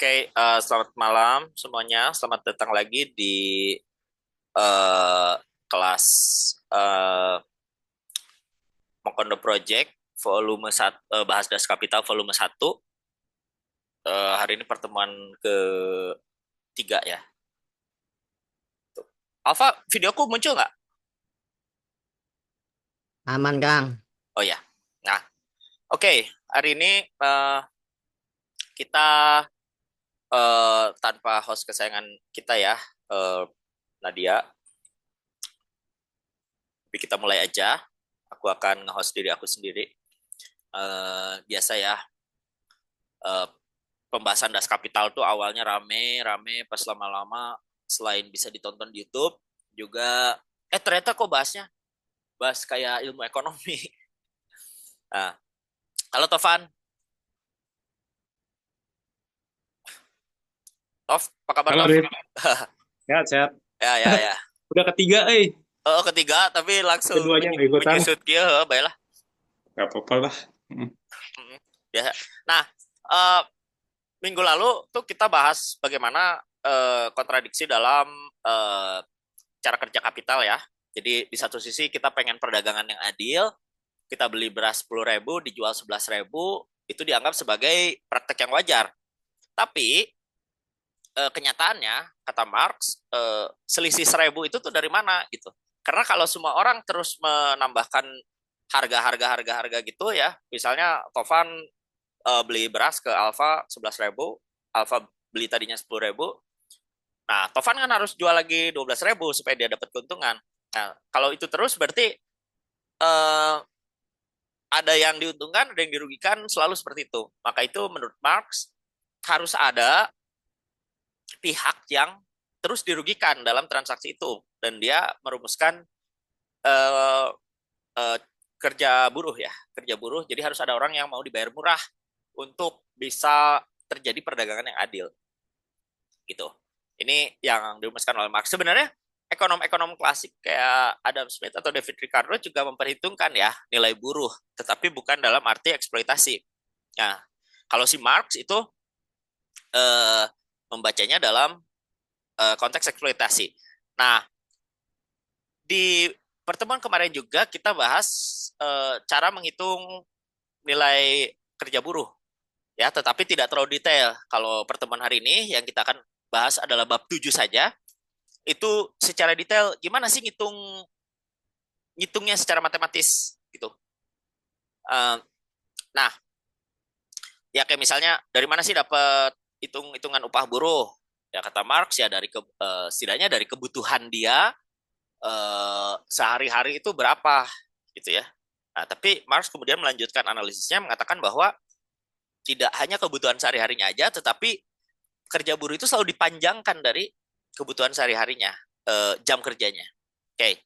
Selamat malam semuanya. Selamat datang lagi di eh, kelas eh, Mokondo Project volume 1, bahas das kapital volume 1. Hari ini pertemuan ketiga ya. Alfa, videoku muncul nggak? Aman, Kang. Oh ya. Nah, hari ini eh, kita tanpa host kesayangan kita ya, Nadia. Tapi kita mulai aja. Aku akan nge-host diri aku sendiri. Biasa ya, eh, pembahasan Das Kapital tuh awalnya rame-rame, pas lama-lama selain bisa ditonton di YouTube juga ternyata kok bahas kayak ilmu ekonomi. Nah, halo Tovan. Tov, apa kabar Halo, Tov? Rit. Sehat, sehat. Ya, ya, ya. Udah ketiga, Oh, ketiga tapi langsung Keduanya nggak ikutan. menyusut kia, baiklah. Gak apa-apa lah. Biasa. Nah, eh, minggu lalu tuh kita bahas bagaimana kontradiksi dalam eh, cara kerja kapital ya. Jadi di satu sisi kita pengen perdagangan yang adil, kita beli beras 10.000, dijual 11.000, itu dianggap sebagai praktek yang wajar. Tapi kenyataannya, kata Marx, selisih 1.000 itu tuh dari mana gitu. Karena kalau semua orang terus menambahkan harga gitu ya, misalnya Tovan beli beras ke Alfa 11.000, Alfa beli tadinya 10.000, nah Tovan kan harus jual lagi 12.000 supaya dia dapat keuntungan. Nah, kalau itu terus berarti eh, ada yang diuntungkan, ada yang dirugikan, selalu seperti itu. Maka itu menurut Marx harus ada pihak yang terus dirugikan dalam transaksi itu, dan dia merumuskan eh, eh, kerja buruh ya, kerja buruh. Jadi harus ada orang yang mau dibayar murah untuk bisa terjadi perdagangan yang adil gitu. Ini yang dirumuskan oleh Marx. Sebenarnya ekonom-ekonom klasik kayak Adam Smith atau David Ricardo juga memperhitungkan ya nilai buruh, tetapi bukan dalam arti eksploitasi. Nah, kalau si Marx itu eh, membacanya dalam konteks eksploitasi. Nah, di pertemuan kemarin juga kita bahas cara menghitung nilai kerja buruh ya, tetapi tidak terlalu detail. Kalau pertemuan hari ini yang kita akan bahas adalah bab 7 saja. Itu secara detail gimana sih ngitungnya secara matematis gitu. Uh, nah, ya kayak misalnya dari mana sih dapat hitung-hitungan upah buruh? Ya kata Marx ya setidaknya dari kebutuhan dia sehari-hari itu berapa gitu ya. Nah, tapi Marx kemudian melanjutkan analisisnya mengatakan bahwa tidak hanya kebutuhan sehari-harinya aja, tetapi kerja buruh itu selalu dipanjangkan dari kebutuhan sehari-harinya, jam kerjanya. Oke,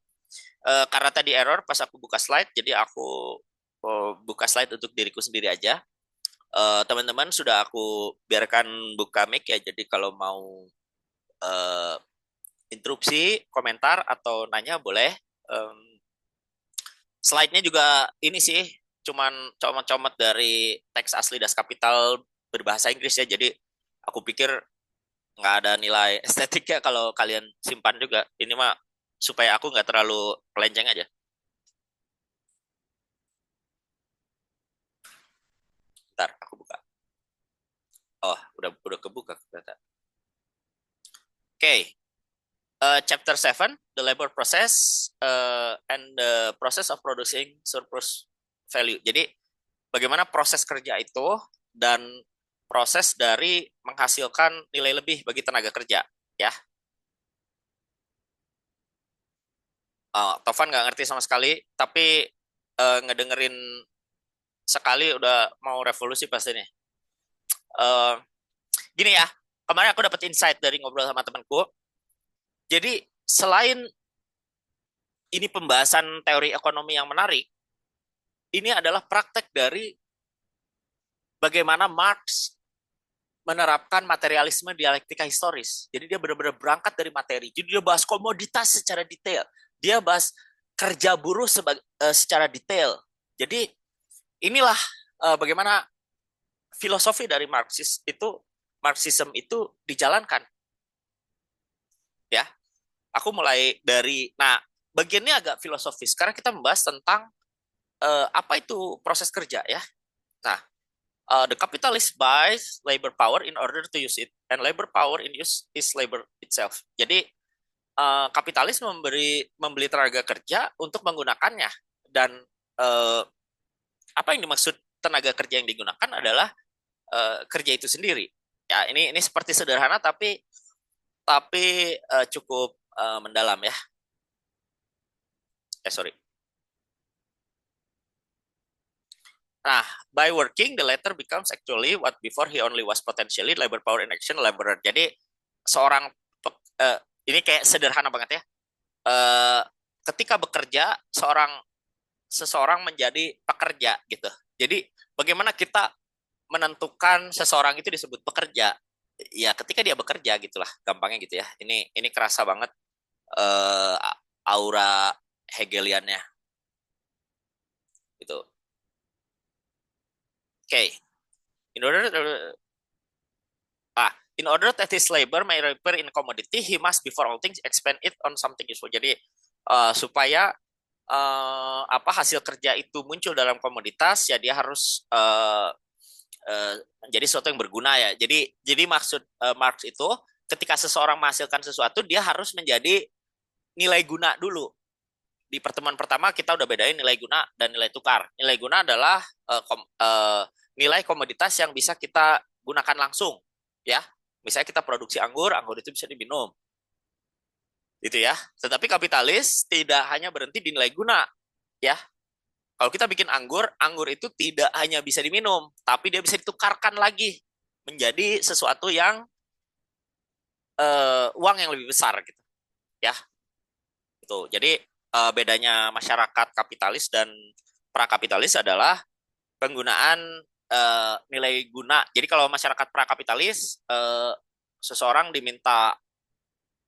karena tadi error pas aku buka slide, jadi aku buka slide untuk diriku sendiri aja. Teman-teman sudah aku biarkan buka mic ya, jadi kalau mau uh, interupsi, komentar atau nanya boleh. Um, Slide-nya juga ini sih, cuman comot-comot dari teks asli Das Kapital berbahasa Inggris ya, jadi aku pikir nggak ada nilai estetiknya kalau kalian simpan juga. Ini mah supaya aku nggak terlalu pelenceng aja. Ntar aku buka. Oh, udah kebuka ternyata. Oke, chapter 7, the labor process and the process of producing surplus value. Jadi bagaimana proses kerja itu dan proses dari menghasilkan nilai lebih bagi tenaga kerja ya. Tovan nggak ngerti sama sekali, tapi ngedengerin sekali udah mau revolusi pasti nih. Uh, Gini ya, kemarin aku dapat insight dari ngobrol sama temanku. Jadi selain ini pembahasan teori ekonomi yang menarik, ini adalah praktek dari bagaimana Marx menerapkan materialisme dialektika historis. Jadi dia benar-benar berangkat dari materi. Jadi dia bahas komoditas secara detail. Dia bahas kerja buruh secara detail. Jadi inilah bagaimana filosofi dari Marxis itu Marxism itu dijalankan. Ya, aku mulai dari, nah, bagiannya agak filosofis. Sekarang kita membahas tentang apa itu proses kerja ya. Nah, the capitalist buys labor power in order to use it, and labor power in use is labor itself. Jadi kapitalis membeli tenaga kerja untuk menggunakannya, dan uh, apa yang dimaksud tenaga kerja yang digunakan adalah kerja itu sendiri. Ya, ini seperti sederhana tapi cukup mendalam ya. Sorry. Nah, by working, the latter becomes actually what before he only was potentially labor power in action laborer. Jadi seorang uh, ini kayak sederhana banget ya. Uh, Ketika bekerja, seseorang menjadi pekerja gitu. Jadi bagaimana kita menentukan seseorang itu disebut pekerja? Ya ketika dia bekerja gitulah, gampangnya gitu ya. Ini kerasa banget uh, aura Hegeliannya gitu. Oke, okay. In order in order that his labor may repair in commodity, he must before all things expend it on something useful. Jadi supaya apa hasil kerja itu muncul dalam komoditas, ya dia harus menjadi sesuatu yang berguna ya. Jadi maksud Marx itu ketika seseorang menghasilkan sesuatu, dia harus menjadi nilai guna dulu. Di pertemuan pertama kita udah bedain nilai guna dan nilai tukar. Nilai guna adalah nilai komoditas yang bisa kita gunakan langsung, ya. Misalnya kita produksi anggur, anggur itu bisa diminum. Gitu ya. Tetapi kapitalis tidak hanya berhenti di nilai guna, ya. Kalau kita bikin anggur, anggur itu tidak hanya bisa diminum, tapi dia bisa ditukarkan lagi menjadi sesuatu yang uang yang lebih besar gitu, ya. Itu. Jadi bedanya masyarakat kapitalis dan prakapitalis adalah penggunaan nilai guna. Jadi kalau masyarakat prakapitalis, seseorang diminta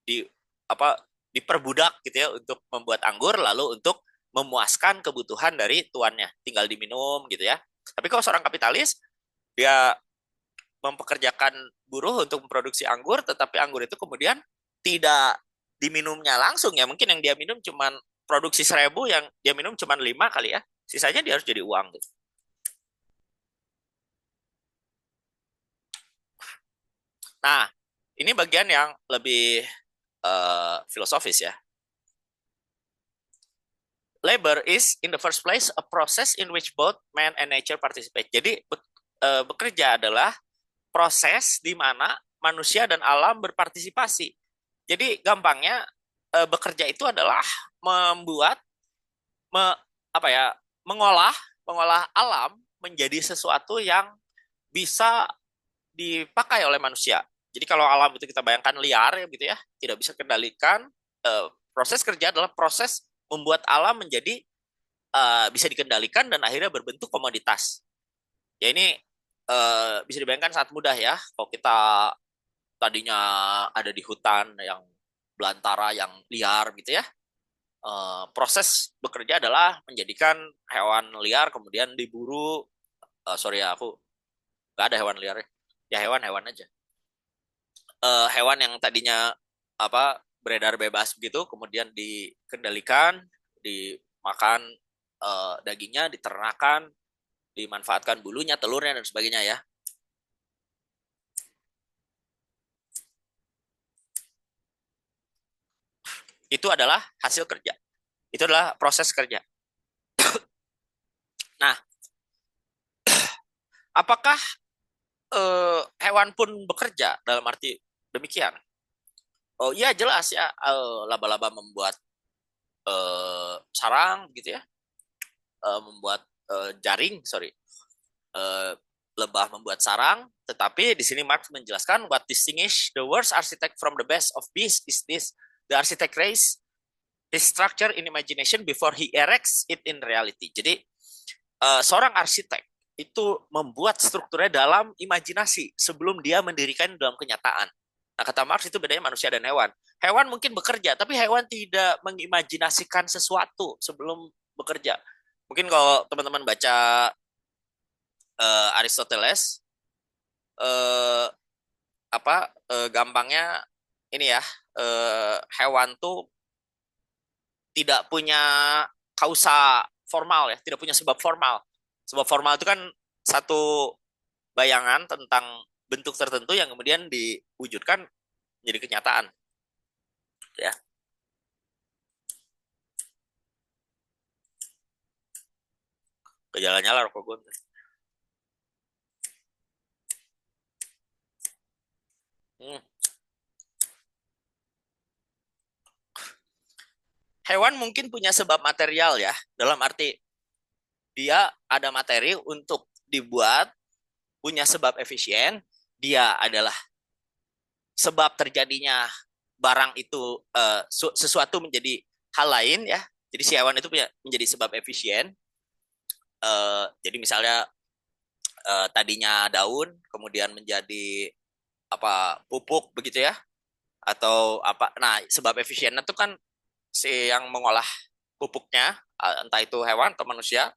di apa diperbudak gitu ya untuk membuat anggur, lalu untuk memuaskan kebutuhan dari tuannya, tinggal diminum gitu ya. Tapi kalau seorang kapitalis, dia mempekerjakan buruh untuk memproduksi anggur, tetapi anggur itu kemudian tidak diminumnya langsung ya. Mungkin yang dia minum cuman produksi 1.000, yang dia minum cuman 5 kali ya. Sisanya dia harus jadi uang gitu. Nah, ini bagian yang lebih filosofis ya. Labor is in the first place a process in which both man and nature participate. Jadi bekerja adalah proses di mana manusia dan alam berpartisipasi. Jadi gampangnya bekerja itu adalah membuat apa ya, mengolah alam menjadi sesuatu yang bisa dipakai oleh manusia. Jadi kalau alam itu kita bayangkan liar ya gitu ya, tidak bisa kendalikan, proses kerja adalah proses membuat alam menjadi bisa dikendalikan dan akhirnya berbentuk komoditas. Ya ini bisa dibayangkan sangat mudah ya. Kalau kita tadinya ada di hutan yang belantara, yang liar gitu ya, proses bekerja adalah menjadikan hewan liar kemudian diburu. Sorry ya, aku nggak ada hewan liar ya, hewan-hewan aja. Hewan yang tadinya apa beredar bebas begitu, kemudian dikendalikan, dimakan dagingnya, diternakan, dimanfaatkan bulunya, telurnya dan sebagainya ya. Itu adalah hasil kerja. Itu adalah proses kerja. Nah, apakah hewan pun bekerja dalam arti demikian? Oh iya jelas ya, laba-laba membuat sarang gitu ya, membuat jaring, sorry, lebah membuat sarang. Tetapi di sini Marx menjelaskan what distinguish the worst architect from the best of beasts is this: the architect raise his structure in imagination before he erects it in reality. Jadi seorang arsitek itu membuat strukturnya dalam imajinasi sebelum dia mendirikan dalam kenyataan. Nah, kata Marx itu bedanya manusia dan hewan. Hewan mungkin bekerja, tapi hewan tidak mengimajinasikan sesuatu sebelum bekerja. Mungkin kalau teman-teman baca Aristoteles, uh, gampangnya ini ya, hewan tuh tidak punya kausa formal ya, tidak punya sebab formal. Sebab formal itu kan satu bayangan tentang bentuk tertentu yang kemudian diwujudkan menjadi kenyataan, ya. Kejalannya lah rokok gue. Hmm. Hewan mungkin punya sebab material ya, dalam arti dia ada materi untuk dibuat, punya sebab efisien, dia adalah sebab terjadinya barang itu, sesuatu menjadi hal lain ya. Jadi si hewan itu punya menjadi sebab efisien. Jadi misalnya tadinya daun kemudian menjadi apa pupuk begitu ya, atau apa. Nah, sebab efisiennya itu kan si yang mengolah pupuknya, entah itu hewan atau manusia,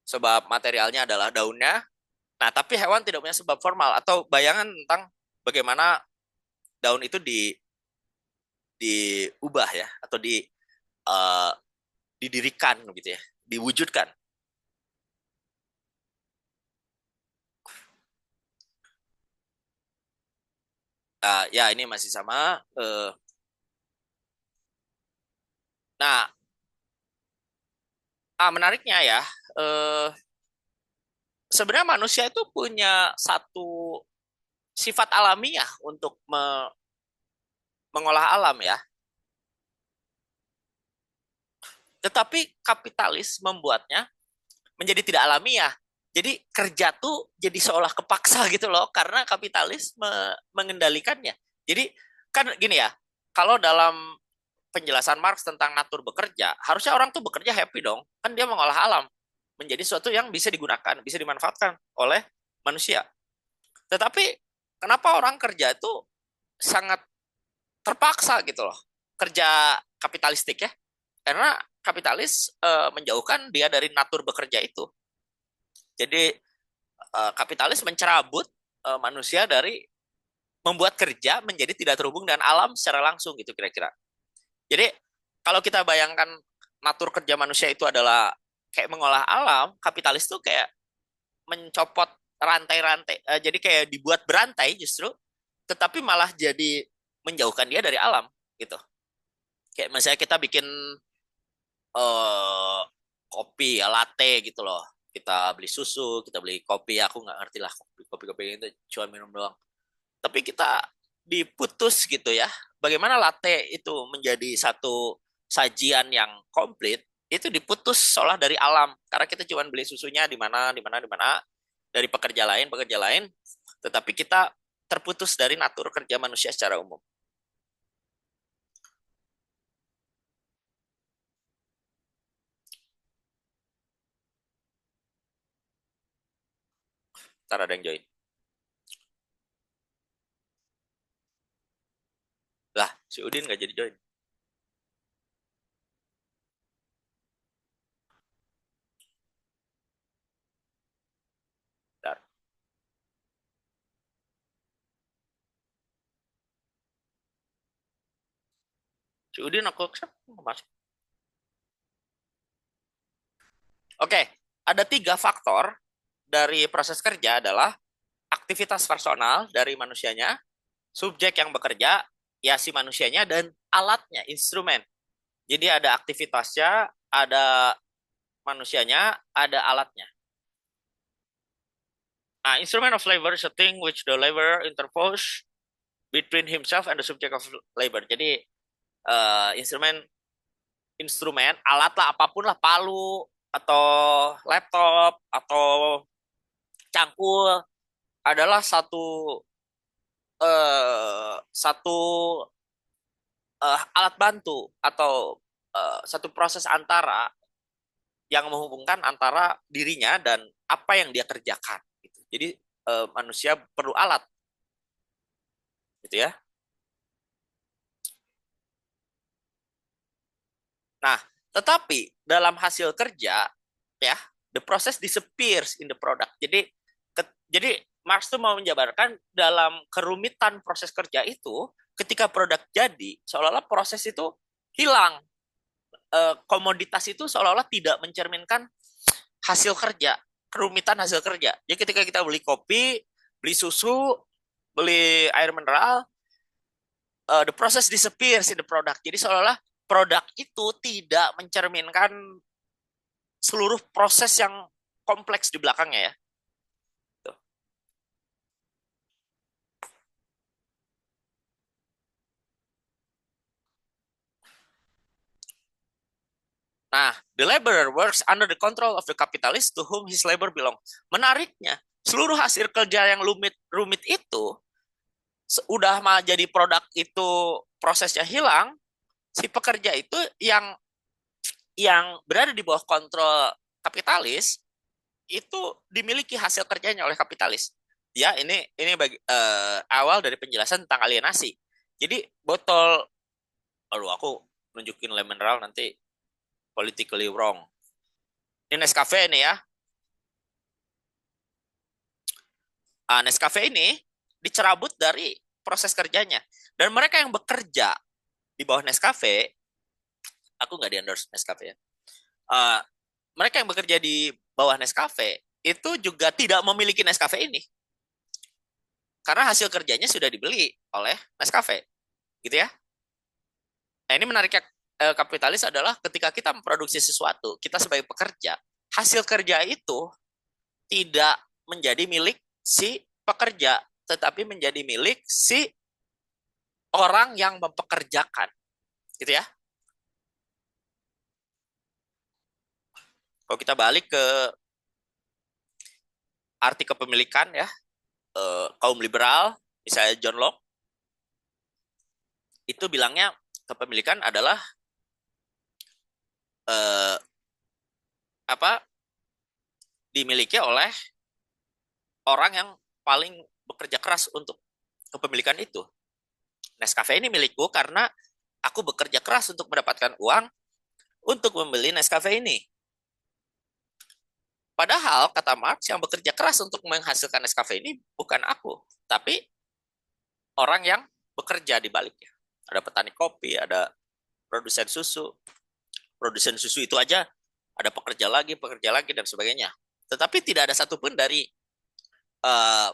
sebab materialnya adalah daunnya. Nah, tapi hewan tidak punya sebab formal atau bayangan tentang bagaimana daun itu diubah ya, atau uh, didirikan gitu ya, diwujudkan. Ya ini masih sama. Nah, menariknya ya, uh, sebenarnya manusia itu punya satu sifat alamiah untuk mengolah alam ya. Tetapi kapitalis membuatnya menjadi tidak alamiah. Jadi kerja tuh jadi seolah kepaksa gitu loh, karena kapitalis mengendalikannya. Jadi kan gini ya, kalau dalam penjelasan Marx tentang natur bekerja, harusnya orang tuh bekerja happy dong. Kan dia mengolah alam menjadi sesuatu yang bisa digunakan, bisa dimanfaatkan oleh manusia. Tetapi kenapa orang kerja itu sangat terpaksa gitu loh? Kerja kapitalistik ya. Karena kapitalis menjauhkan dia dari natur bekerja itu. Jadi kapitalis mencerabut manusia dari membuat kerja menjadi tidak terhubung dengan alam secara langsung gitu kira-kira. Jadi kalau kita bayangkan natur kerja manusia itu adalah kayak mengolah alam, kapitalis tuh kayak mencopot rantai-rantai, jadi kayak dibuat berantai justru, tetapi malah jadi menjauhkan dia dari alam gitu. Kayak misalnya kita bikin eh, kopi ya, latte gitu loh. Kita beli susu, kita beli kopi, aku nggak ngerti lah kopi-kopi itu cuma minum doang. Tapi kita diputus gitu ya. Bagaimana latte itu menjadi satu sajian yang komplit, itu diputus seolah dari alam. Karena kita cuma beli susunya di mana, di mana, di mana, dari pekerja lain, tetapi kita terputus dari natur kerja manusia secara umum. Ntar ada yang join. Lah, si Udin nggak jadi join. Ntar. Si Udin aku accept, masuk. Oke, ada tiga faktor dari proses kerja adalah aktivitas personal dari manusianya, subjek yang bekerja, ya si manusianya, dan alatnya, instrumen. Jadi ada aktivitasnya, ada manusianya, ada alatnya. Nah, instrument of labor is a thing which the labor interpose between himself and the subject of labor. Jadi instrumen instrumen alat lah, apapun lah, palu atau laptop atau cangkul adalah satu alat bantu atau satu proses antara yang menghubungkan antara dirinya dan apa yang dia kerjakan gitu. Jadi manusia perlu alat gitu ya. Nah, tetapi dalam hasil kerja ya, the process disappears in the product. Jadi Marx tuh mau menjabarkan dalam kerumitan proses kerja itu, ketika produk jadi, seolah-olah proses itu hilang. Komoditas itu seolah-olah tidak mencerminkan hasil kerja, kerumitan hasil kerja. Jadi ketika kita beli kopi, beli susu, beli air mineral, the process disappears in the product. Jadi seolah-olah produk itu tidak mencerminkan seluruh proses yang kompleks di belakangnya ya. Nah, the laborer works under the control of the capitalist to whom his labor belong. Menariknya, seluruh hasil kerja yang rumit itu udah mah jadi produk itu prosesnya hilang, si pekerja itu yang berada di bawah kontrol kapitalis itu dimiliki hasil kerjanya oleh kapitalis. Ya, ini awal dari penjelasan tentang alienasi. Jadi botol, aduh aku nunjukin lemon mineral nanti politically wrong. Ini Nescafe ini ya. Nescafe ini dicerabut dari proses kerjanya. Dan mereka yang bekerja di bawah Nescafe, aku nggak di-endorse Nescafe ya. Uh, Mereka yang bekerja di bawah Nescafe itu juga tidak memiliki Nescafe ini. Karena hasil kerjanya sudah dibeli oleh Nescafe. Gitu ya. Nah ini menariknya kapitalis adalah ketika kita memproduksi sesuatu, kita sebagai pekerja, hasil kerja itu tidak menjadi milik si pekerja, tetapi menjadi milik si orang yang mempekerjakan, gitu ya. Kalau kita balik ke arti kepemilikan ya, kaum liberal, misalnya John Locke, itu bilangnya kepemilikan adalah eh, apa dimiliki oleh orang yang paling bekerja keras untuk kepemilikan itu. Nescafe ini milikku karena aku bekerja keras untuk mendapatkan uang untuk membeli Nescafe ini. Padahal, kata Marx, yang bekerja keras untuk menghasilkan Nescafe ini bukan aku, tapi orang yang bekerja di baliknya. Ada petani kopi, ada produsen susu. Produsen susu itu aja ada pekerja lagi, dan sebagainya. Tetapi tidak ada satupun dari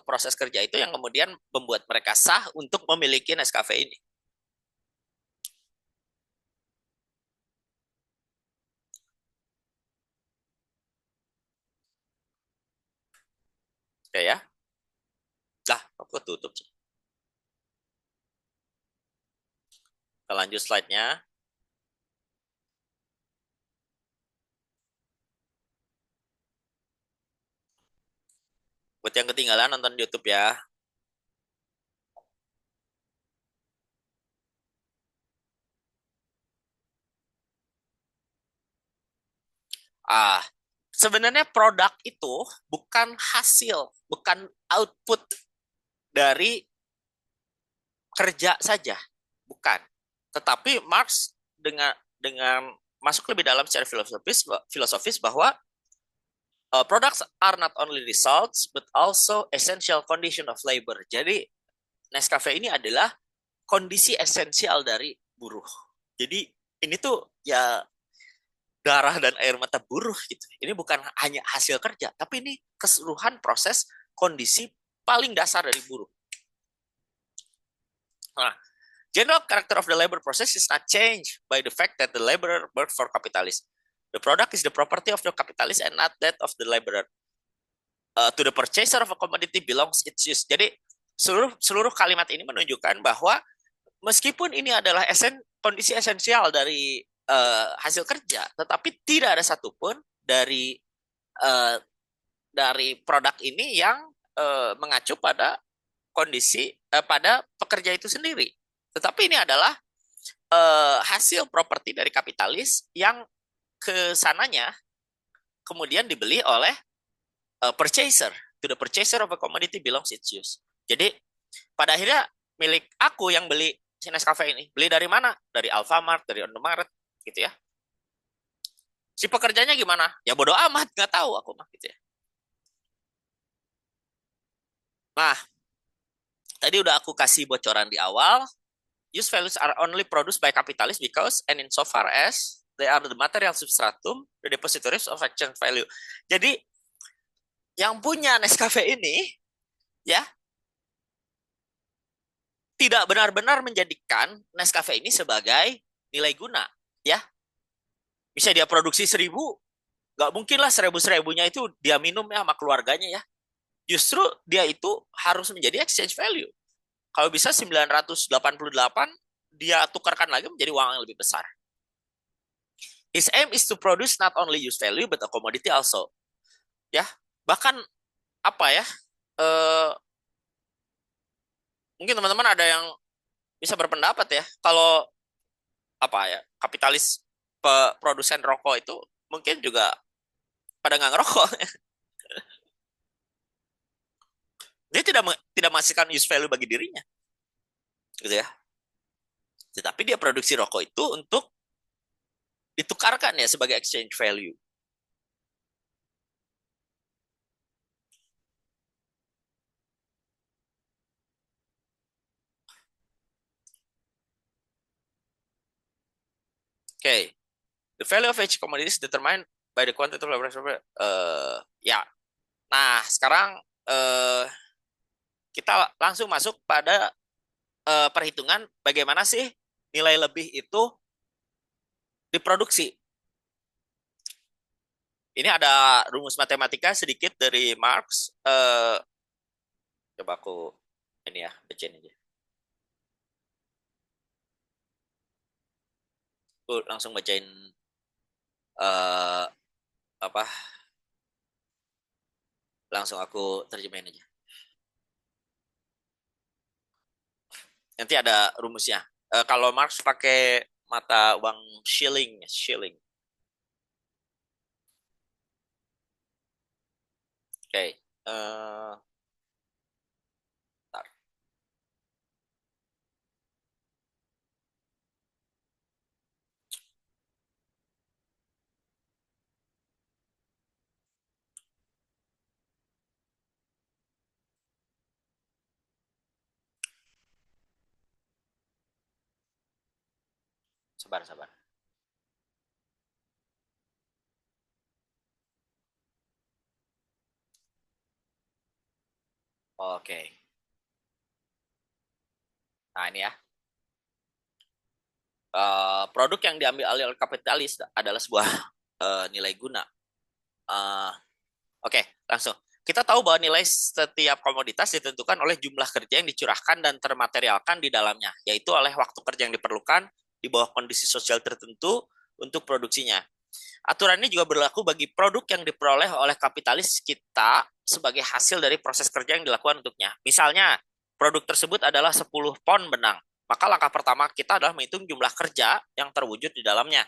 proses kerja itu yang kemudian membuat mereka sah untuk memiliki Nescafe ini. Oke ya. Dah, aku tutup. Kita lanjut slide-nya. Buat yang ketinggalan nonton di YouTube ya. Ah, sebenarnya produk itu bukan hasil, bukan output dari kerja saja, bukan. Tetapi Marx dengan masuk lebih dalam secara filosofis bahwa products are not only results but also essential condition of labor. Jadi Nescafe ini adalah kondisi esensial dari buruh. Jadi ini tuh ya darah dan air mata buruh gitu. Ini bukan hanya hasil kerja, tapi ini keseluruhan proses kondisi paling dasar dari buruh. Nah, general character of the labor process is not changed by the fact that the laborer works for capitalist. The product is the property of the capitalist and not that of the laborer. To the purchaser of a commodity belongs its use. Jadi seluruh kalimat ini menunjukkan bahwa meskipun ini adalah kondisi esensial dari hasil kerja, tetapi tidak ada satupun uh, dari produk ini yang mengacu pada kondisi pada pekerja itu sendiri. Tetapi ini adalah hasil properti dari kapitalis yang kesananya kemudian dibeli oleh purchaser. To the purchaser of a commodity belongs its use. Jadi pada akhirnya milik aku yang beli si Nescafe ini. Beli dari mana? Dari Alfamart, dari Indomaret, gitu ya. Si pekerjanya gimana? Ya bodo amat, nggak tahu aku mah gitu ya. Nah, tadi udah aku kasih bocoran di awal. Use values are only produced by capitalists because and insofar as they are the material substratum, the depositories of exchange value. Jadi yang punya Nescafe ini ya tidak benar-benar menjadikan Nescafe ini sebagai nilai guna ya. Bisa dia produksi 1.000, nggak mungkin lah 1.000-1.000-nya itu dia minum ya sama keluarganya ya. Justru dia itu harus menjadi exchange value. Kalau bisa 988 dia tukarkan lagi menjadi uang yang lebih besar. His aim is to produce not only use value but a commodity also. Ya, bahkan apa ya? Eh, Mungkin teman-teman ada yang bisa berpendapat ya, kalau apa ya, kapitalis produsen rokok itu mungkin juga pada nggak ngerokok. Dia tidak menghasilkan use value bagi dirinya, gitu ya. Tetapi dia produksi rokok itu untuk ditukarkan ya sebagai exchange value. Oke, okay. The value of each commodity is determined by the quantity of labor. Ya, nah sekarang kita langsung masuk pada perhitungan bagaimana sih nilai lebih itu diproduksi. Ini ada rumus matematika sedikit dari Marx. Coba aku ini ya, bacain aja. Aku langsung bacain uh, apa? Langsung aku terjemahin aja. Nanti ada rumusnya. Kalau Marx pakai mata uang shilling, shilling. Oke. Okay. Sabar, sabar. Oke. Okay. Nah ini ya. Produk yang diambil alih oleh kapitalis adalah sebuah nilai guna. Oke, okay, langsung. Kita tahu bahwa nilai setiap komoditas ditentukan oleh jumlah kerja yang dicurahkan dan termaterialkan di dalamnya, yaitu oleh waktu kerja yang diperlukan di bawah kondisi sosial tertentu untuk produksinya. Aturan ini juga berlaku bagi produk yang diperoleh oleh kapitalis kita sebagai hasil dari proses kerja yang dilakukan untuknya. Misalnya, produk tersebut adalah 10 pon benang. Maka langkah pertama kita adalah menghitung jumlah kerja yang terwujud di dalamnya.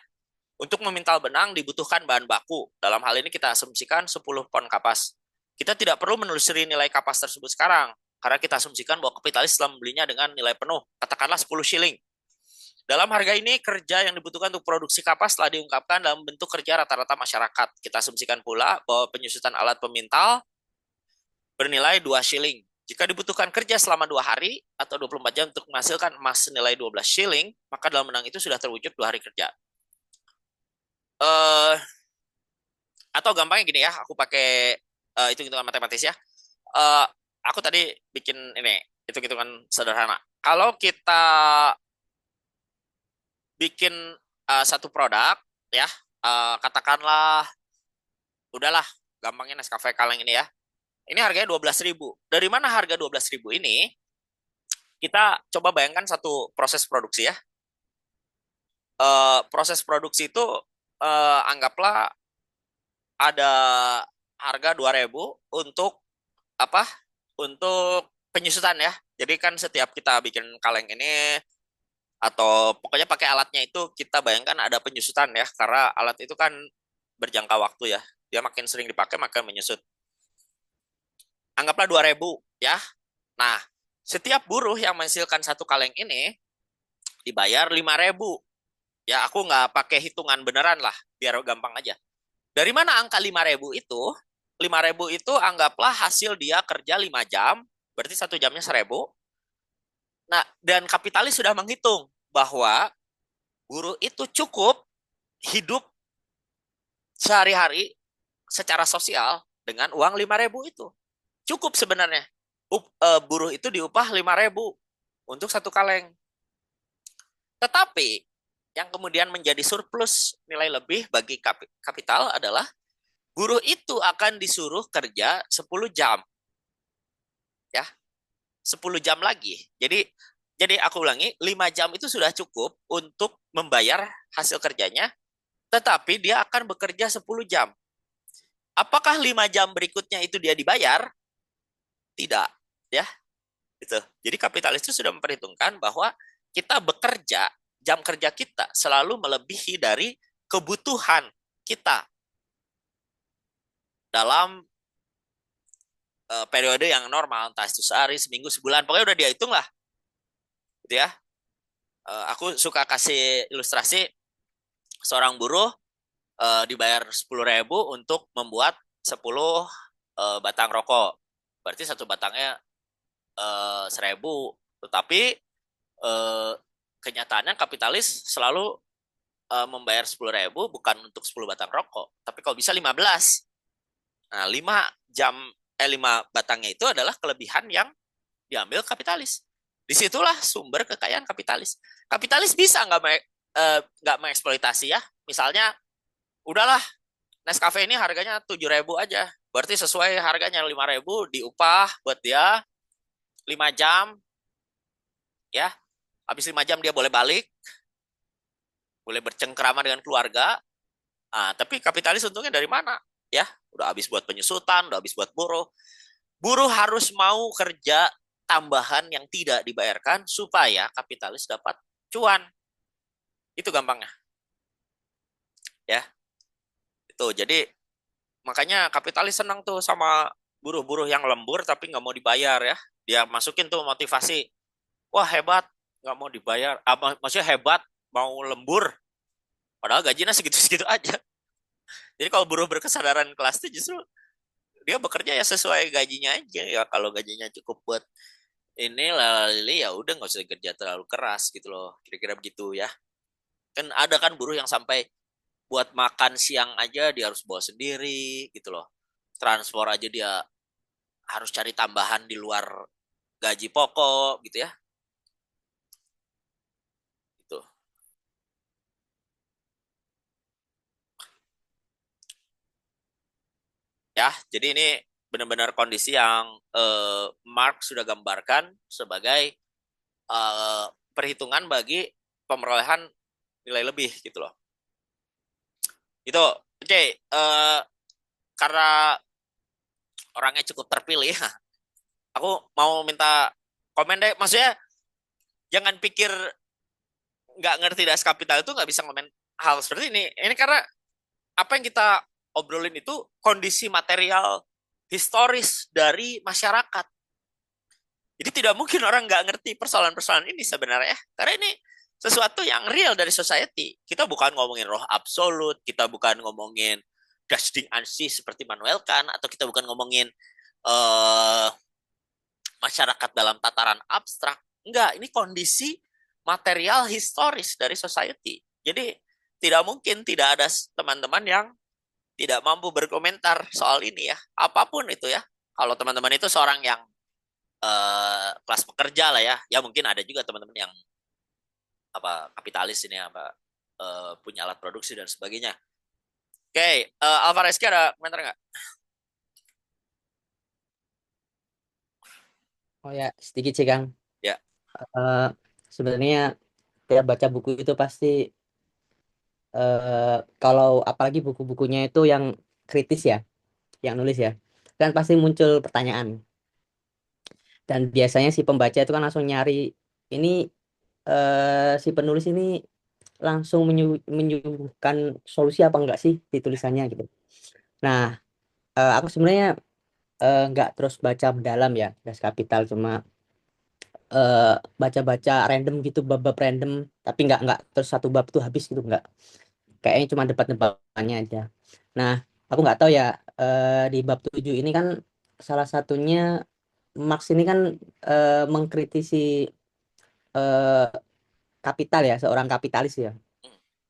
Untuk memintal benang dibutuhkan bahan baku. Dalam hal ini kita asumsikan 10 pon kapas. Kita tidak perlu menelusuri nilai kapas tersebut sekarang, karena kita asumsikan bahwa kapitalis telah membelinya dengan nilai penuh, katakanlah 10 shilling. Dalam harga ini, kerja yang dibutuhkan untuk produksi kapas telah diungkapkan dalam bentuk kerja rata-rata masyarakat. Kita asumsikan pula bahwa penyusutan alat pemintal bernilai 2 shilling. Jika dibutuhkan kerja selama 2 hari atau 24 jam untuk menghasilkan emas senilai 12 shilling, maka dalam benang itu sudah terwujud 2 hari kerja. Atau gampangnya gini ya, aku pakai hitung-hitungan matematis ya. Aku tadi bikin ini, hitung-hitungan sederhana. Kalau kita bikin satu produk ya, katakanlah udahlah gampangnya Nescafe kaleng ini ya. Ini harganya 12.000. Dari mana harga 12.000 ini? Kita coba bayangkan satu proses produksi ya. Proses produksi itu anggaplah ada harga 2.000 untuk apa? Untuk penyusutan ya. Jadi kan setiap kita bikin kaleng ini atau pokoknya pakai alatnya itu kita bayangkan ada penyusutan ya, karena alat itu kan berjangka waktu ya. Dia makin sering dipakai makin menyusut. Anggaplah 2.000 ya. Nah, setiap buruh yang menghasilkan satu kaleng ini dibayar 5.000. Ya, aku nggak pakai hitungan beneran lah, biar gampang aja. Dari mana angka 5.000 itu? 5.000 itu anggaplah hasil dia kerja 5 jam, berarti 1 jamnya 1.000. Nah, dan kapitalis sudah menghitung bahwa buruh itu cukup hidup sehari-hari secara sosial dengan uang 5.000 itu. Cukup sebenarnya. Buruh itu diupah 5.000 untuk 1 kaleng. Tetapi yang kemudian menjadi surplus nilai lebih bagi kapital adalah buruh itu akan disuruh kerja 10 jam. Ya, 10 jam lagi. Jadi aku ulangi, 5 jam itu sudah cukup untuk membayar hasil kerjanya, tetapi dia akan bekerja 10 jam. Apakah 5 jam berikutnya itu dia dibayar? Tidak, ya. Gitu. Jadi kapitalis itu sudah memperhitungkan bahwa kita bekerja, jam kerja kita selalu melebihi dari kebutuhan kita dalam periode yang normal, entah itu sehari, seminggu, sebulan, pokoknya udah dia hitung lah, gitu ya. Aku suka kasih ilustrasi seorang buruh dibayar 10.000 untuk membuat 10 batang rokok, berarti 1 batangnya 1.000. Tetapi kenyataannya kapitalis selalu membayar 10.000 bukan untuk 10 batang rokok, tapi kalau bisa 15. Nah, 5 batangnya itu adalah kelebihan yang diambil kapitalis. Disitulah sumber kekayaan kapitalis. Kapitalis bisa nggak mengeksploitasi ya. Misalnya, udahlah Nescafe ini harganya 7.000 aja. Berarti sesuai harganya 5.000 diupah buat dia 5 jam. Ya, habis 5 jam dia boleh balik, boleh bercengkrama dengan keluarga. Tapi kapitalis untungnya dari mana? Ya, udah habis buat penyusutan, udah habis buat buruh. Buruh harus mau kerja tambahan yang tidak dibayarkan supaya kapitalis dapat cuan. Itu gampangnya. Ya, itu. Jadi makanya kapitalis senang tuh sama buruh-buruh yang lembur tapi nggak mau dibayar ya. Dia masukin tuh motivasi. Wah hebat, nggak mau dibayar. Maksudnya hebat, mau lembur. Padahal gajinya segitu-segitu aja. Jadi kalau buruh berkesadaran kelas itu justru dia bekerja ya sesuai gajinya aja. Ya kalau gajinya cukup buat ini lali ya udah nggak usah kerja terlalu keras gitu loh. Kira-kira begitu ya. Kan ada kan buruh yang sampai buat makan siang aja dia harus bawa sendiri gitu loh. Transport aja dia harus cari tambahan di luar gaji pokok gitu ya. Gitu. Ya, jadi ini benar-benar kondisi yang Mark sudah gambarkan sebagai eh, perhitungan bagi pemerolehan nilai lebih gitu loh. Itu oke. Karena orangnya cukup terpilih, aku mau minta komen deh. Maksudnya jangan pikir nggak ngerti das kapital itu nggak bisa komen hal seperti ini. Ini karena apa yang kita obrolin itu kondisi material historis dari masyarakat. Jadi tidak mungkin orang nggak ngerti persoalan-persoalan ini sebenarnya. Karena ini sesuatu yang real dari society. Kita bukan ngomongin roh absolut, kita bukan ngomongin Gasding Ansi seperti Manuel Kant, atau kita bukan ngomongin uh, masyarakat dalam tataran abstrak. Enggak, ini kondisi material historis dari society. Jadi tidak mungkin tidak ada teman-teman yang tidak mampu berkomentar soal ini ya. Apapun itu ya. Kalau teman-teman itu seorang yang kelas pekerja lah ya. Ya mungkin ada juga teman-teman yang apa kapitalis ini apa punya alat produksi dan sebagainya. Oke, Alvarez ada komentar nggak? Oh ya, sedikit sih Kang. Ya. Eh, Sebenarnya tiap baca buku itu pasti kalau apalagi buku-bukunya itu yang kritis ya, yang nulis ya, kan pasti muncul pertanyaan. Dan biasanya si pembaca itu kan langsung nyari ini si penulis ini langsung menyuguhkan solusi apa enggak sih di tulisannya gitu. Nah, aku sebenarnya nggak terus baca mendalam ya, Das Kapital cuma eh, baca-baca random gitu bab-bab random tapi nggak terus satu bab tuh habis gitu nggak kayaknya cuma debat-debatnya aja. Nah aku nggak tahu ya di bab 7 ini kan salah satunya Marx ini kan mengkritisi eh, kapital ya, seorang kapitalis ya,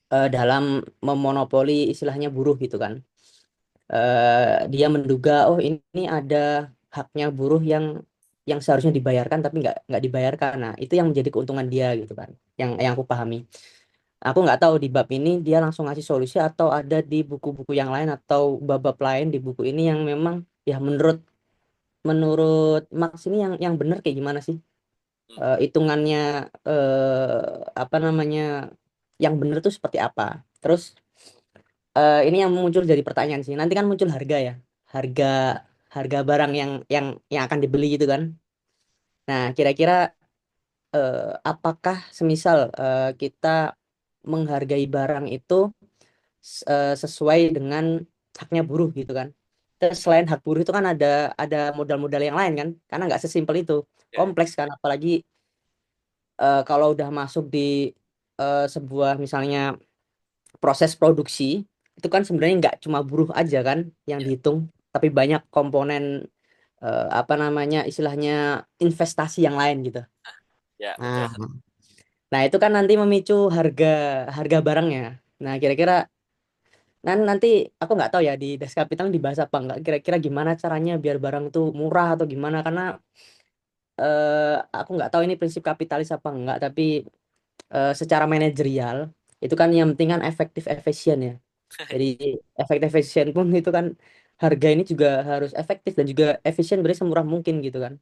Hmm, dalam memonopoli istilahnya buruh gitu kan. Dia menduga oh ini ada haknya buruh yang seharusnya dibayarkan tapi nggak dibayarkan. Nah itu yang menjadi keuntungan dia gitu kan. Yang aku pahami. Aku nggak tahu di bab ini dia langsung ngasih solusi atau ada di buku-buku yang lain atau bab-bab lain di buku ini yang memang ya menurut menurut Marx ini yang benar kayak gimana sih? hmm, Hitungannya apa namanya yang benar tuh seperti apa? Terus ini yang muncul jadi pertanyaan sih. Nanti kan muncul harga ya, harga harga barang yang akan dibeli gitu kan. Nah, kira-kira apakah semisal kita menghargai barang itu sesuai dengan haknya buruh gitu kan? Terus selain hak buruh itu kan ada modal-modal yang lain kan? Karena nggak sesimpel itu, ya, kompleks kan. Apalagi kalau udah masuk di sebuah misalnya proses produksi itu kan sebenarnya nggak cuma buruh aja kan yang ya, dihitung, tapi banyak komponen apa namanya istilahnya investasi yang lain gitu. ya, Nah, betul. nah itu kan nanti memicu harga harga barangnya. Nah, kira-kira nanti aku nggak tahu ya di Das Kapital dibahas apa nggak. Kira-kira gimana caranya biar barang itu murah atau gimana? Karena aku nggak tahu ini prinsip kapitalis apa enggak, tapi secara manajerial itu kan yang penting kan efektif efisien ya. Jadi efektif efisien pun itu kan harga ini juga harus efektif dan juga efisien beri semurah mungkin gitu kan.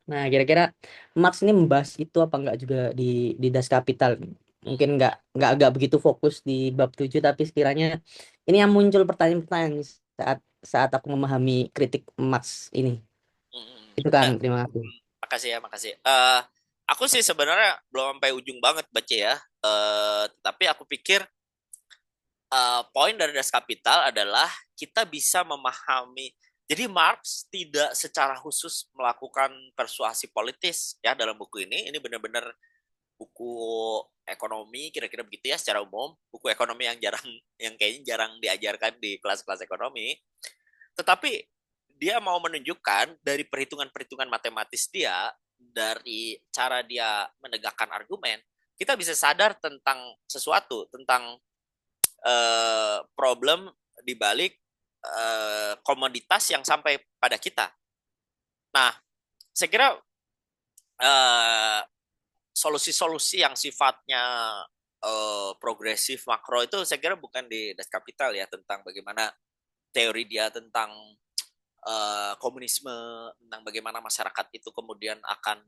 Nah, kira-kira Marx ini membahas itu apa enggak juga di Das Kapital? Hmm, Mungkin enggak agak begitu fokus di bab 7 tapi sekiranya ini yang muncul pertanyaan-pertanyaan saat saat aku memahami kritik Marx ini. hmm, hmm. Itu kan, Eh, terima kasih. makasih ya, makasih. Aku sih sebenarnya belum sampai ujung banget baca ya. Tapi aku pikir poin dari Das Kapital adalah kita bisa memahami. Jadi Marx tidak secara khusus melakukan persuasi politis ya dalam buku ini. Ini benar-benar buku ekonomi kira-kira begitu ya secara umum. Buku ekonomi yang yang kayaknya jarang diajarkan di kelas-kelas ekonomi. Tetapi dia mau menunjukkan dari perhitungan-perhitungan matematis dia, dari cara dia menegakkan argumen, kita bisa sadar tentang sesuatu, tentang problem di balik komoditas yang sampai pada kita. Nah, saya kira uh, solusi-solusi yang sifatnya progresif makro itu saya kira bukan di Das Kapital ya, tentang bagaimana teori dia tentang komunisme, tentang bagaimana masyarakat itu kemudian akan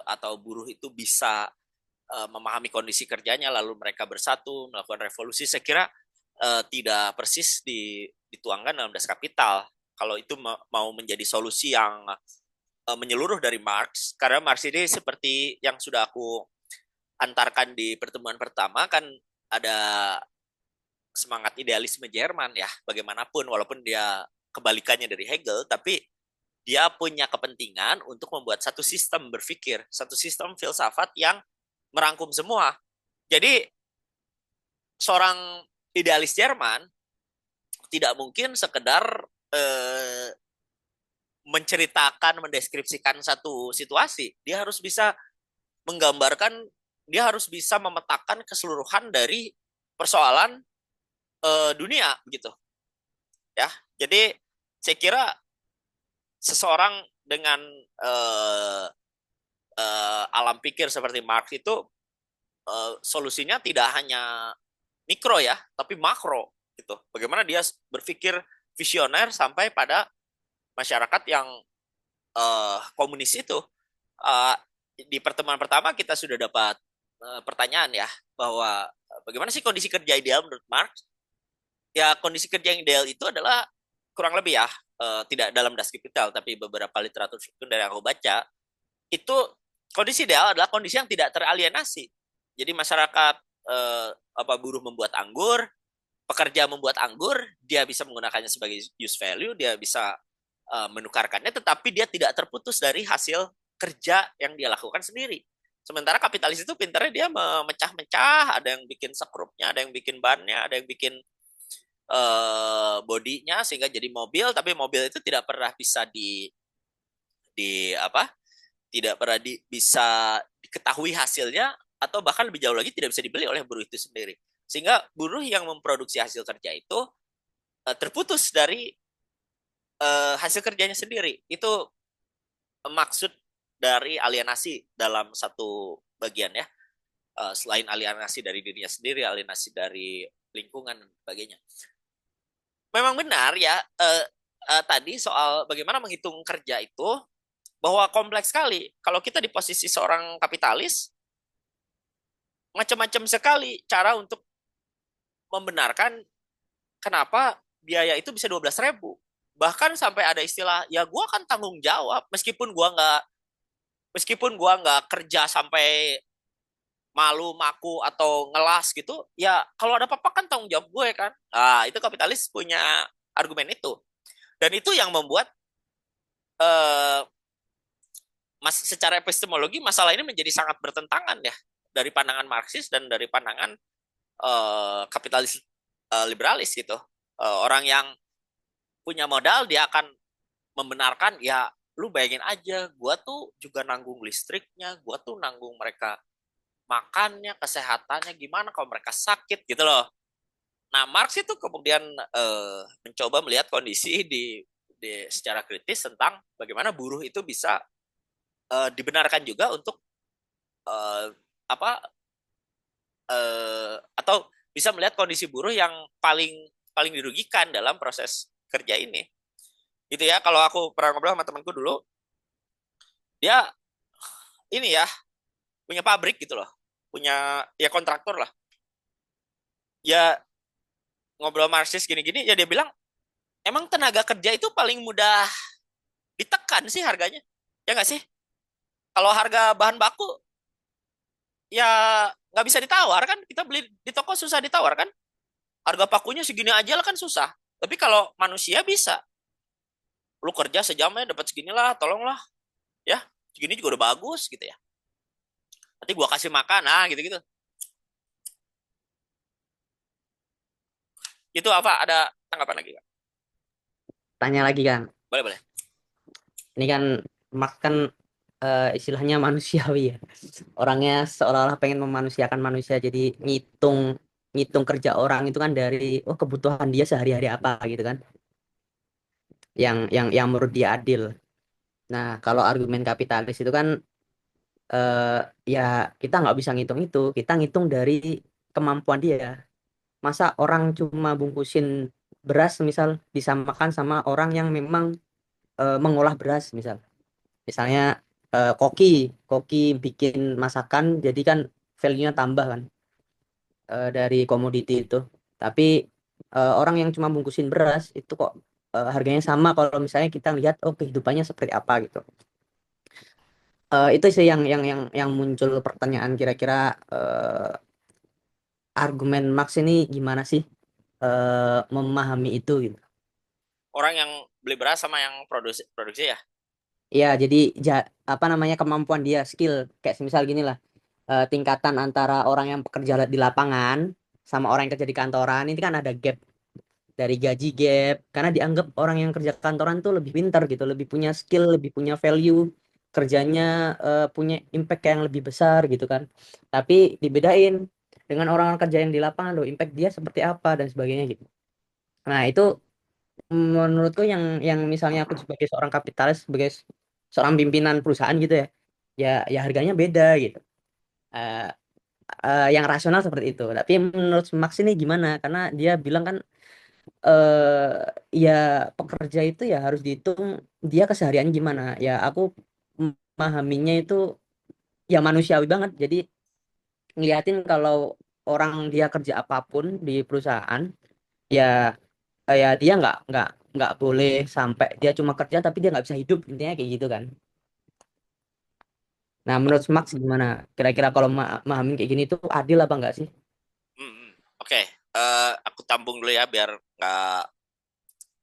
atau buruh itu bisa memahami kondisi kerjanya lalu mereka bersatu melakukan revolusi. Saya kira tidak persis dituangkan dalam Das Kapital. Kalau itu mau menjadi solusi yang menyeluruh dari Marx, karena Marx ini seperti yang sudah aku antarkan di pertemuan pertama kan ada semangat idealisme Jerman ya, bagaimanapun walaupun dia kebalikannya dari Hegel, tapi dia punya kepentingan untuk membuat satu sistem berpikir, satu sistem filsafat yang merangkum semua. Jadi seorang idealis Jerman tidak mungkin sekedar eh, menceritakan, mendeskripsikan satu situasi. Dia harus bisa menggambarkan, dia harus bisa memetakan keseluruhan dari persoalan dunia begitu ya. Jadi saya kira seseorang dengan eh, alam pikir seperti Marx itu solusinya tidak hanya mikro ya, tapi makro gitu. Bagaimana dia berpikir visioner sampai pada masyarakat yang komunis itu. Uh, di pertemuan pertama kita sudah dapat pertanyaan ya, bahwa bagaimana sih kondisi kerja ideal menurut Marx? Ya kondisi kerja yang ideal itu adalah kurang lebih ya, tidak dalam Das Kapital tapi beberapa literatur dari yang aku baca itu, kondisi ideal adalah kondisi yang tidak teralienasi. Jadi masyarakat apa buruh membuat anggur, pekerja membuat anggur, dia bisa menggunakannya sebagai use value, dia bisa menukarkannya, tetapi dia tidak terputus dari hasil kerja yang dia lakukan sendiri. Sementara kapitalis itu pintarnya dia memecah-mecah, ada yang bikin sekrupnya, ada yang bikin bannya, ada yang bikin bodinya sehingga jadi mobil, tapi mobil itu tidak pernah bisa tidak pernah bisa diketahui hasilnya, atau bahkan lebih jauh lagi tidak bisa dibeli oleh buruh itu sendiri. Sehingga buruh yang memproduksi hasil kerja itu terputus dari hasil kerjanya sendiri. Itu maksud dari alienasi dalam satu bagian ya. Selain alienasi dari dirinya sendiri, alienasi dari lingkungan dan sebagainya. Memang benar ya, tadi soal bagaimana menghitung kerja itu, bahwa kompleks sekali. Kalau kita di posisi seorang kapitalis, macam-macam sekali cara untuk membenarkan kenapa biaya itu bisa 12.000. Bahkan sampai ada istilah, ya gue akan tanggung jawab meskipun gua nggak kerja sampai malu maku atau ngelas gitu, ya kalau ada apa-apa kan tanggung jawab gue kan. Nah, itu kapitalis punya argumen itu. Dan itu yang membuat eh, secara epistemologi masalah ini menjadi sangat bertentangan ya, dari pandangan Marxis dan dari pandangan kapitalis liberalis gitu. Orang yang punya modal dia akan membenarkan, ya lu bayangin aja, gua tuh juga nanggung listriknya, gua tuh nanggung mereka makannya, kesehatannya, gimana kalau mereka sakit gitu loh. Nah, Marx itu kemudian mencoba melihat kondisi di secara kritis tentang bagaimana buruh itu bisa dibenarkan juga untuk uh, apa atau bisa melihat kondisi buruh yang paling paling dirugikan dalam proses kerja ini. Gitu ya, kalau aku pernah ngobrol sama temanku dulu, dia ini ya punya pabrik gitu loh, punya ya kontraktor lah. Ya ngobrol Marxis gini-gini, ya dia bilang emang tenaga kerja itu paling mudah ditekan sih harganya, ya nggak sih? Kalau harga bahan baku ya nggak bisa ditawar kan, kita beli di toko susah ditawar kan, harga pakunya segini aja lah kan susah. Tapi kalau manusia bisa, lu kerja sejamnya dapat segini lah, tolonglah ya, segini juga udah bagus gitu ya. Nanti gua kasih makan, nah gitu-gitu. Itu apa? Ada tanggapan lagi Kak? Tanya lagi kan, Boleh boleh. ini kan Marx kan istilahnya manusiawi ya. Orangnya seolah-olah pengen memanusiakan manusia, jadi ngitung ngitung kerja orang itu kan dari oh kebutuhan dia sehari-hari apa gitu kan, yang menurut dia adil. Nah, kalau argumen kapitalis itu kan eh, ya kita nggak bisa ngitung itu, kita ngitung dari kemampuan dia. Masa orang cuma bungkusin beras misal disamakan sama orang yang memang mengolah beras misal. Misalnya koki, koki bikin masakan jadi kan value-nya tambah kan dari komoditi itu. Tapi orang yang cuma bungkusin beras itu kok harganya sama kalau misalnya kita lihat oh kehidupannya seperti apa gitu. Itu sih yang muncul pertanyaan kira-kira argumen Marx ini gimana sih memahami itu gitu. Orang yang beli beras sama yang produksi ya. Ya, jadi apa namanya kemampuan dia, skill kayak semisal gini lah, tingkatan antara orang yang pekerja di lapangan sama orang yang kerja di kantoran ini kan ada gap dari gaji gap karena dianggap orang yang kerja kantoran tuh lebih pintar gitu, lebih punya skill, lebih punya value kerjanya, punya impact yang lebih besar gitu kan. Tapi dibedain dengan orang-orang kerja yang di lapangan loh, impact dia seperti apa dan sebagainya gitu. Nah, itu menurutku yang misalnya aku sebagai seorang kapitalis, sebagai seorang pimpinan perusahaan gitu ya, ya harganya beda gitu. Eh, yang rasional seperti itu. Tapi menurut Max ini gimana? Karena dia bilang kan ya pekerja itu ya harus dihitung dia kesehariannya gimana. Ya aku memahaminya itu ya manusiawi banget. Jadi ngeliatin kalau orang dia kerja apapun di perusahaan, ya ya dia nggak boleh sampai dia cuma kerja tapi dia nggak bisa hidup, intinya kayak gitu kan. Nah, menurut Max gimana? Kira-kira kalau mahamin kayak gini tuh adil apa enggak sih? Oke. Aku tampung dulu ya biar nggak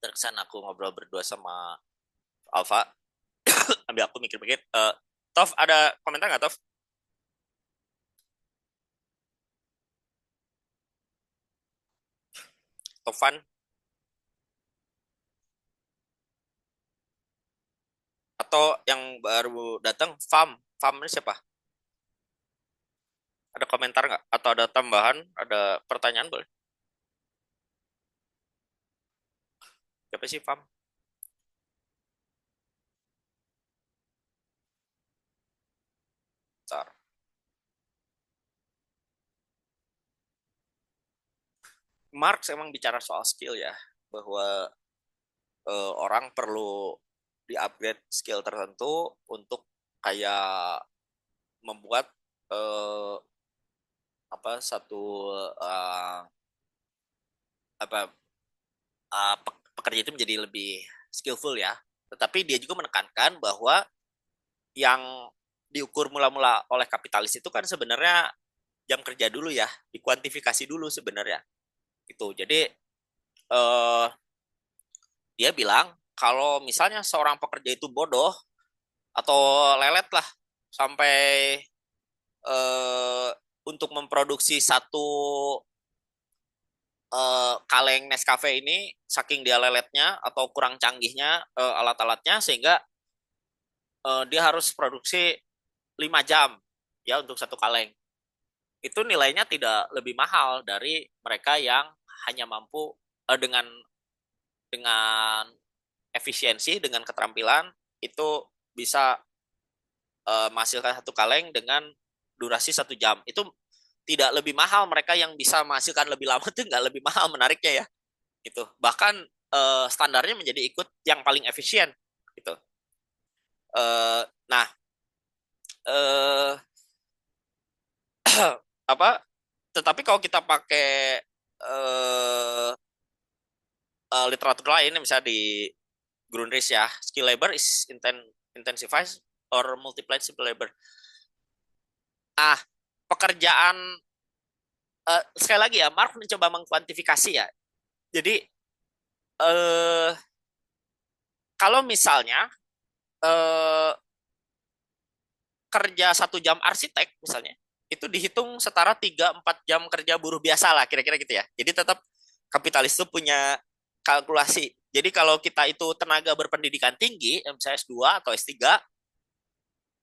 terkesan aku ngobrol berdua sama Alfa. Ambil aku mikir-mikir. Tov, ada komentar nggak Tov? Tovan atau yang baru datang Fam ini siapa? Ada komentar nggak? Atau ada tambahan? Ada pertanyaan boleh? Siapa sih Fam? Bentar. Marx emang bicara soal skill ya, bahwa orang perlu di-upgrade skill tertentu untuk kayak membuat eh, apa satu eh, apa pekerja itu menjadi lebih skillful ya. Tetapi dia juga menekankan bahwa yang diukur mula-mula oleh kapitalis itu kan sebenarnya jam kerja dulu ya, dikuantifikasi dulu sebenarnya. Itu. Jadi eh, dia bilang kalau misalnya seorang pekerja itu bodoh atau lelet lah sampai eh, untuk memproduksi satu kaleng Nescafe ini saking dia leletnya atau kurang canggihnya alat-alatnya sehingga dia harus produksi 5 jam ya untuk satu kaleng. Itu nilainya tidak lebih mahal dari mereka yang hanya mampu dengan efisiensi, dengan keterampilan itu bisa menghasilkan satu kaleng dengan durasi 1 jam. Itu tidak lebih mahal, mereka yang bisa menghasilkan lebih lama itu nggak lebih mahal, menariknya ya. Gitu. Bahkan standarnya menjadi ikut yang paling efisien. Gitu. Nah, eh, apa? Tetapi kalau kita pakai eh, literatur lain, misalnya di Grundrisse ya, skill labor is intensifies or multiplied skill labor. Ah, pekerjaan sekali lagi ya, Mark mencoba mengkuantifikasi ya. Jadi eh, kalau misalnya eh, kerja 1 jam arsitek misalnya, itu dihitung setara 3-4 jam kerja buruh biasa lah, kira-kira gitu ya. Jadi tetap kapitalis itu punya kalkulasi. Jadi kalau kita itu tenaga berpendidikan tinggi, misalnya S2 atau S3,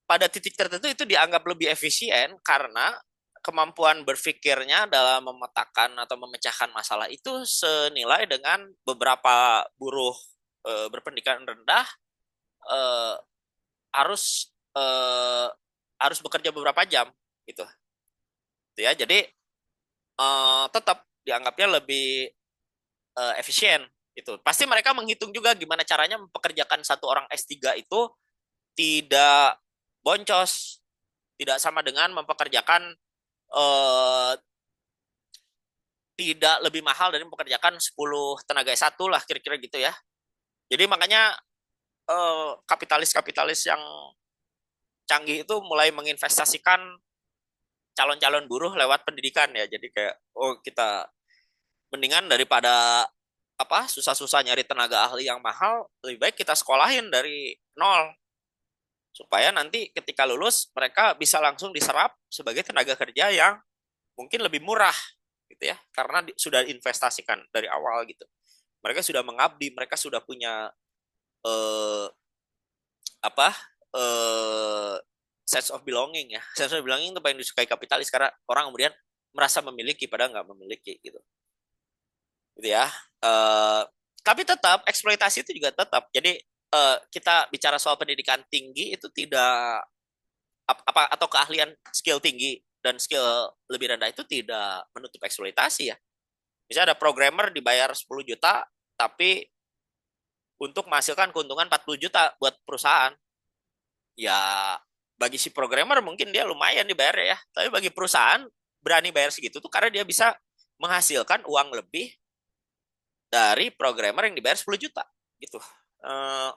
pada titik tertentu itu dianggap lebih efisien karena kemampuan berpikirnya dalam memetakan atau memecahkan masalah itu senilai dengan beberapa buruh berpendidikan rendah eh, harus eh, harus bekerja beberapa jam gitu. Gitu ya. Jadi tetap dianggapnya lebih efisien itu. Pasti mereka menghitung juga gimana caranya mempekerjakan satu orang S3 itu tidak boncos, tidak sama dengan mempekerjakan eh, tidak lebih mahal dari mempekerjakan 10 tenaga S1 lah kira-kira gitu ya. Jadi makanya kapitalis-kapitalis yang canggih itu mulai menginvestasikan calon-calon buruh lewat pendidikan ya. Jadi kayak oh kita mendingan daripada apa susah-susah nyari tenaga ahli yang mahal, lebih baik kita sekolahin dari nol supaya nanti ketika lulus mereka bisa langsung diserap sebagai tenaga kerja yang mungkin lebih murah gitu ya karena sudah investasikan dari awal gitu. Mereka sudah mengabdi, mereka sudah punya eh, apa eh, sense of belonging ya. Sense of belonging itu paling disukai kapitalis karena orang kemudian merasa memiliki padahal nggak memiliki gitu. Gitu ya. Eh, tapi tetap eksploitasi itu juga tetap. Jadi kita bicara soal pendidikan tinggi itu tidak apa atau keahlian skill tinggi dan skill lebih rendah itu tidak menutup eksploitasi ya. Misalnya ada programmer dibayar 10 juta tapi untuk menghasilkan keuntungan 40 juta buat perusahaan. Ya bagi si programmer mungkin dia lumayan dibayar ya, tapi bagi perusahaan berani bayar segitu tuh karena dia bisa menghasilkan uang lebih dari programmer yang dibayar 10 juta gitu. Uh,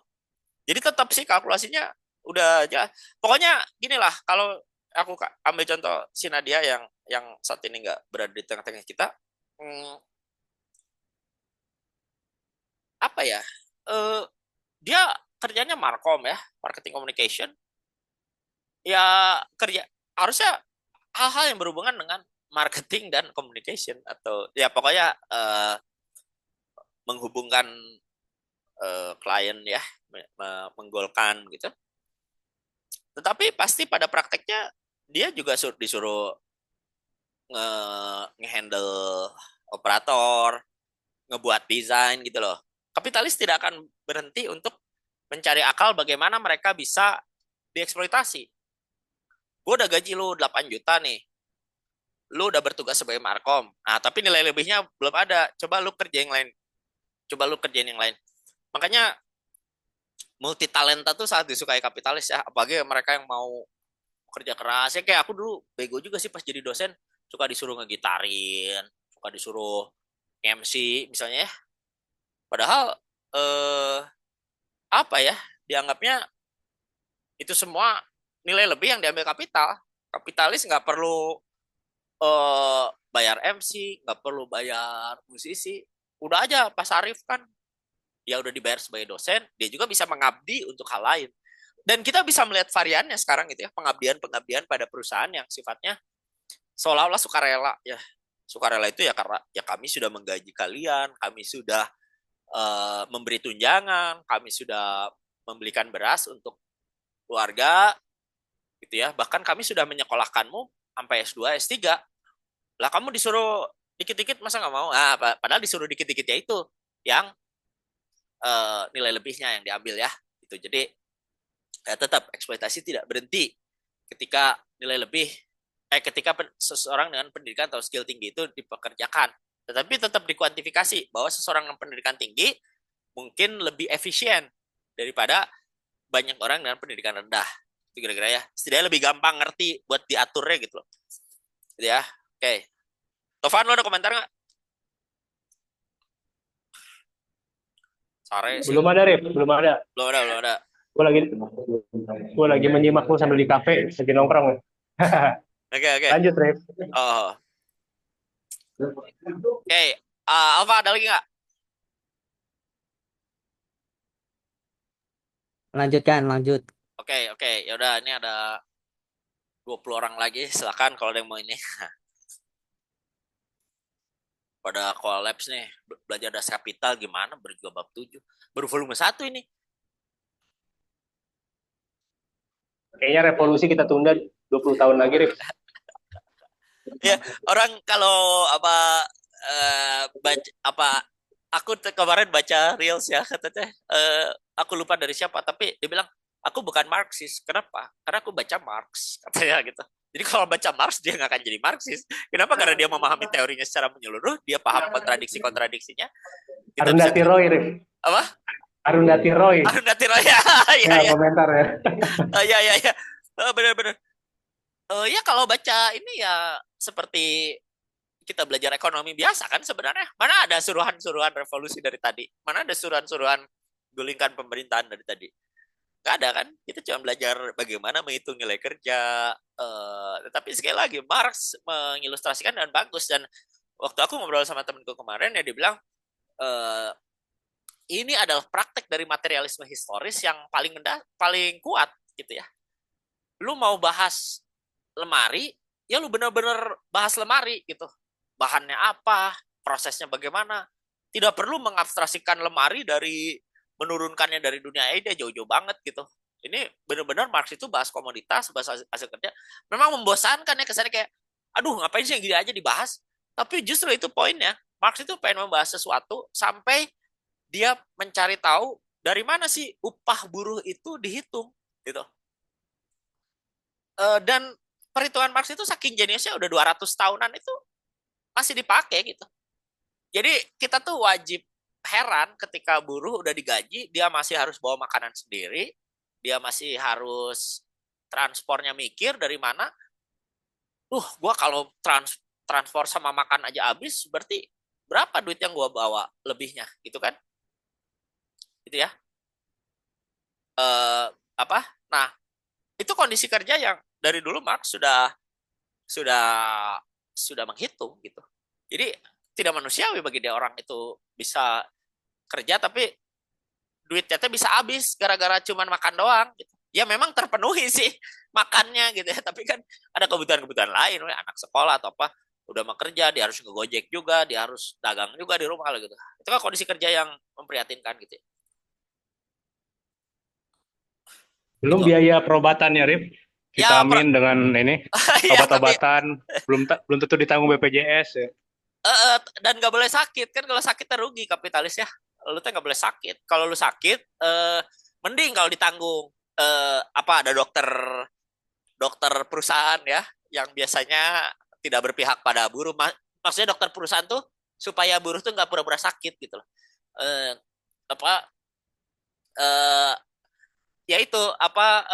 jadi tetap sih kalkulasinya udah aja. Pokoknya gini lah, kalau aku ambil contoh si Nadia yang saat ini nggak berada di tengah-tengah kita, apa ya? Uh, dia kerjanya markom ya, marketing communication. Ya kerja harusnya hal-hal yang berhubungan dengan marketing dan communication atau ya pokoknya menghubungkan klien ya menggolkan gitu. Tetapi pasti pada prakteknya dia juga disuruh nge-handle operator, ngebuat desain gitu loh. Kapitalis tidak akan berhenti untuk mencari akal bagaimana mereka bisa dieksploitasi. Gue udah gaji lu 8 juta nih. Lu udah bertugas sebagai markom. Nah, tapi nilai lebihnya belum ada. Coba lu kerja yang lain. Coba lu kerjain yang lain. Makanya multi talenta tuh sangat disukai kapitalis ya. Apalagi mereka yang mau kerja keras. Ya kayak aku dulu bego juga sih pas jadi dosen. Suka disuruh ngegitarin. Suka disuruh MC misalnya ya. Padahal apa ya? Dianggapnya itu semua nilai lebih yang diambil kapital. Kapitalis nggak perlu bayar MC, nggak perlu bayar musisi. Udah aja Pak Sarif kan, dia udah dibayar sebagai dosen, dia juga bisa mengabdi untuk hal lain. Dan kita bisa melihat variannya sekarang gitu ya, pengabdian-pengabdian pada perusahaan yang sifatnya seolah-olah sukarela ya. Sukarela itu ya karena ya kami sudah menggaji kalian, kami sudah memberi tunjangan, kami sudah membelikan beras untuk keluarga gitu ya. Bahkan kami sudah menyekolahkanmu sampai S2, S3. Lah kamu disuruh dikit-dikit masa nggak mau? Ah, padahal disuruh dikit-dikit ya itu yang nilai lebihnya yang diambil ya. Itu jadi tetap eksploitasi tidak berhenti ketika nilai lebih ketika seseorang dengan pendidikan atau skill tinggi itu dipekerjakan. Tetapi tetap dikuantifikasi bahwa seseorang dengan pendidikan tinggi mungkin lebih efisien daripada banyak orang dengan pendidikan rendah. Itu kira-kira ya. Setidaknya lebih gampang ngerti buat diaturnya gitu loh. Gitu ya. Oke. Tovan, lo ada komentar nggak? Sore sih. Belum ada, Rip. Belum ada. Belum ada. Gue lagi menyimak lu sambil di kafe, lagi nongkrong. Oke. Lanjut, Rip. Oh. Oke. Alfa ada lagi nggak? Lanjut. Oke. Ya udah, ini ada 20 orang lagi. Silakan kalau ada yang mau ini. Pada kolaps nih, belajar dasar kapital gimana, baru juga bab 7. Baru volume 1 ini. Kayaknya revolusi kita tunda 20 tahun lagi, Rip. Ya, orang kalau baca aku kemarin baca reels ya katanya aku lupa dari siapa tapi dia bilang aku bukan Marxis. Kenapa? Karena aku baca Marx katanya gitu. Jadi kalau baca Marx dia nggak akan jadi Marxis. Kenapa? Karena dia memahami teorinya secara menyeluruh, dia paham kontradiksi-kontradiksinya. Arundhati Roy, Rip. Apa? Arundhati Roy. Arundhati Roy ya. Ya, komentar ya. Ya. Benar-benar. Ya kalau baca ini ya seperti kita belajar ekonomi biasa kan sebenarnya. Mana ada suruhan-suruhan revolusi dari tadi? Mana ada suruhan-suruhan gulingkan pemerintahan dari tadi? Gak ada kan? Kita cuma belajar bagaimana menghitung nilai kerja. Tetapi sekali lagi Marx mengilustrasikan dengan bagus. Dan waktu aku ngobrol sama temanku kemarin ya dia bilang ini adalah praktek dari materialisme historis yang paling kuat gitu ya. Lu mau bahas lemari, ya lu benar-benar bahas lemari gitu. Bahannya apa, prosesnya bagaimana. Tidak perlu mengabstraksikan lemari dari menurunkannya dari dunia ide jauh-jauh banget gitu. Ini benar-benar Marx itu bahas komoditas, bahas hasil kerja. Memang membosankan ya kesannya kayak, aduh ngapain sih yang gini aja dibahas. Tapi justru itu poinnya. Marx itu pengen membahas sesuatu sampai dia mencari tahu dari mana sih upah buruh itu dihitung gitu. Dan perhitungan Marx itu saking jeniusnya udah 200 tahunan itu masih dipakai gitu. Jadi kita tuh wajib heran ketika buruh udah digaji, dia masih harus bawa makanan sendiri, dia masih harus transportnya mikir dari mana. Gua kalau transport sama makan aja habis, berarti berapa duit yang gua bawa lebihnya gitu kan? Gitu ya. Nah, itu kondisi kerja yang dari dulu Marx sudah menghitung gitu. Jadi tidak manusiawi bagi dia orang itu bisa kerja tapi duitnya bisa habis gara-gara cuman makan doang gitu. Ya memang terpenuhi sih makannya gitu ya, tapi kan ada kebutuhan-kebutuhan lain, anak sekolah atau apa, udah mau kerja, dia harus ngegojek juga, dia harus dagang juga di rumah gitu. Itu kan kondisi kerja yang memprihatinkan gitu ya. Belum gitu. biaya perobatannya, Rip. Ya, Vitamin dengan ini, ya tapi obat-obatan, belum tentu ditanggung BPJS ya. dan nggak boleh sakit kan, kalau sakit rugi kapitalis ya. Lu tuh nggak boleh sakit. Kalau lu sakit, mending kalau ditanggung. Apa ada dokter dokter perusahaan ya yang biasanya tidak berpihak pada buruh. Maksudnya dokter perusahaan tuh supaya buruh tuh nggak pura-pura sakit gitu loh. Eh, apa eh, Ya itu apa,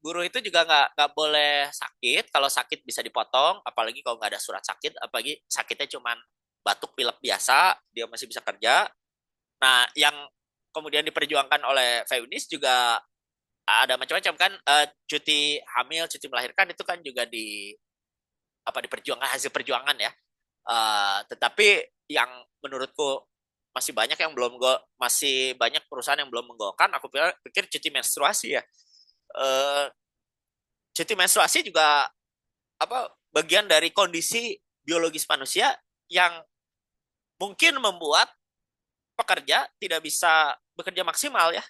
buruh itu juga nggak boleh sakit. Kalau sakit bisa dipotong, apalagi kalau nggak ada surat sakit, apalagi sakitnya cuman batuk pilek biasa, dia masih bisa kerja. Nah, yang kemudian diperjuangkan oleh feminis juga ada macam-macam kan, cuti hamil, cuti melahirkan itu kan juga diperjuangkan, hasil perjuangan ya. Tetapi yang menurutku masih banyak perusahaan yang belum menggolkan. Aku pikir cuti menstruasi ya. Eh, Cuti menstruasi juga bagian dari kondisi biologis manusia yang mungkin membuat pekerja tidak bisa bekerja maksimal ya.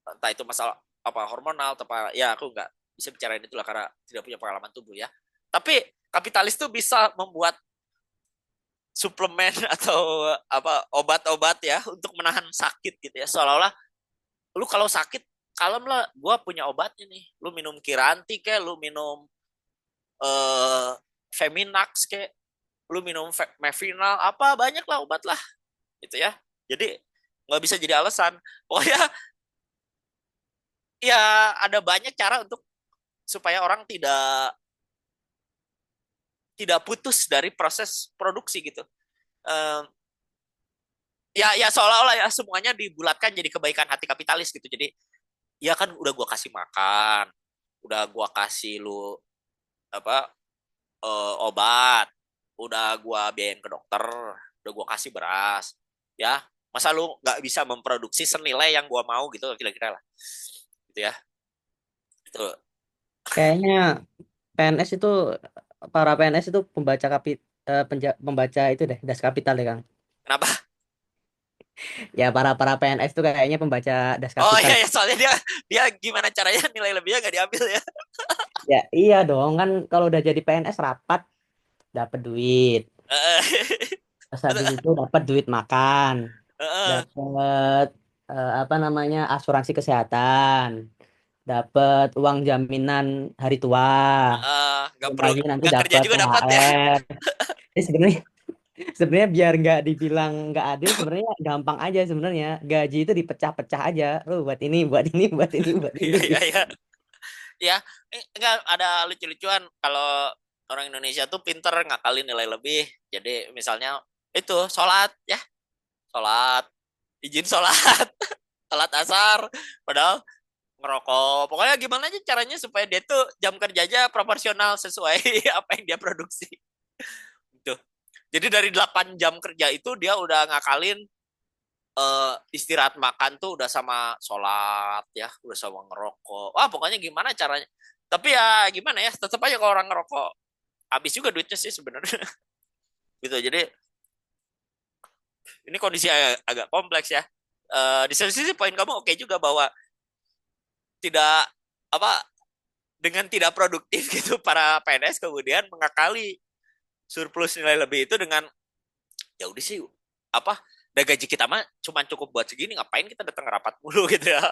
Entah itu masalah apa hormonal atau apa, ya aku nggak bisa bicarain itulah karena tidak punya pengalaman tubuh ya. Tapi kapitalis tuh bisa membuat suplemen atau apa obat-obat ya untuk menahan sakit gitu ya, seolah-olah lu kalau sakit kalem lah, gue punya obatnya nih, lu minum Kiranti kayak lu minum eh Feminax kayak lu minum Mevinal, apa banyak lah obat lah gitu ya. Jadi nggak bisa jadi alasan pokoknya. Ya ada banyak cara untuk supaya orang tidak tidak putus dari proses produksi gitu. Eh, ya seolah-olah ya semuanya dibulatkan jadi kebaikan hati kapitalis gitu. Jadi ya kan udah gua kasih makan, udah gua kasih lu apa, obat, udah gua biayain ke dokter, udah gua kasih beras, ya masa lu nggak bisa memproduksi senilai yang gua mau gitu kira-kira lah, gitu ya. Itu Kayaknya PNS itu para PNS itu pembaca itu deh Das Kapital deh Kang. kenapa? Ya para para PNS itu kayaknya pembaca Das Oh Kapital. iya ya, soalnya dia dia gimana caranya nilai lebihnya nggak diambil ya. Ya iya dong kan kalau udah jadi PNS rapat dapat duit. Terus habis itu dapat duit makan, dapat apa namanya asuransi kesehatan, dapat uang jaminan hari tua, Nggak belum perlu, lagi nanti nggak kerja dapat juga dapat ya. THR. Jadi sebenarnya sebenarnya biar nggak dibilang nggak adil, sebenarnya gampang aja sebenarnya. Gaji itu dipecah-pecah aja. Lu buat ini, buat ini, buat ini, buat Iya ini iya gitu. iya. Ya, enggak ada lucu-lucuan kalau orang Indonesia tuh pinter ngakalin nilai lebih. Jadi misalnya itu sholat ya, sholat, izin sholat, sholat asar, padahal ngerokok. Pokoknya gimana aja caranya supaya dia tuh jam kerjanya proporsional sesuai apa yang dia produksi. Gitu. Jadi dari 8 jam kerja itu dia udah ngakalin, istirahat makan tuh udah sama sholat ya, udah sama ngerokok. Wah pokoknya gimana caranya. Tapi ya gimana ya, tetap aja kalau orang ngerokok habis juga duitnya sih sebenarnya. Gitu. Jadi ini kondisi agak kompleks ya. Di sisi poin kamu oke juga bahwa tidak apa, dengan tidak produktif gitu para PNS kemudian mengakali surplus nilai lebih itu dengan ya udah sih apa, udah gaji kita mah cuma cukup buat segini, ngapain kita datang rapat mulu gitu ya.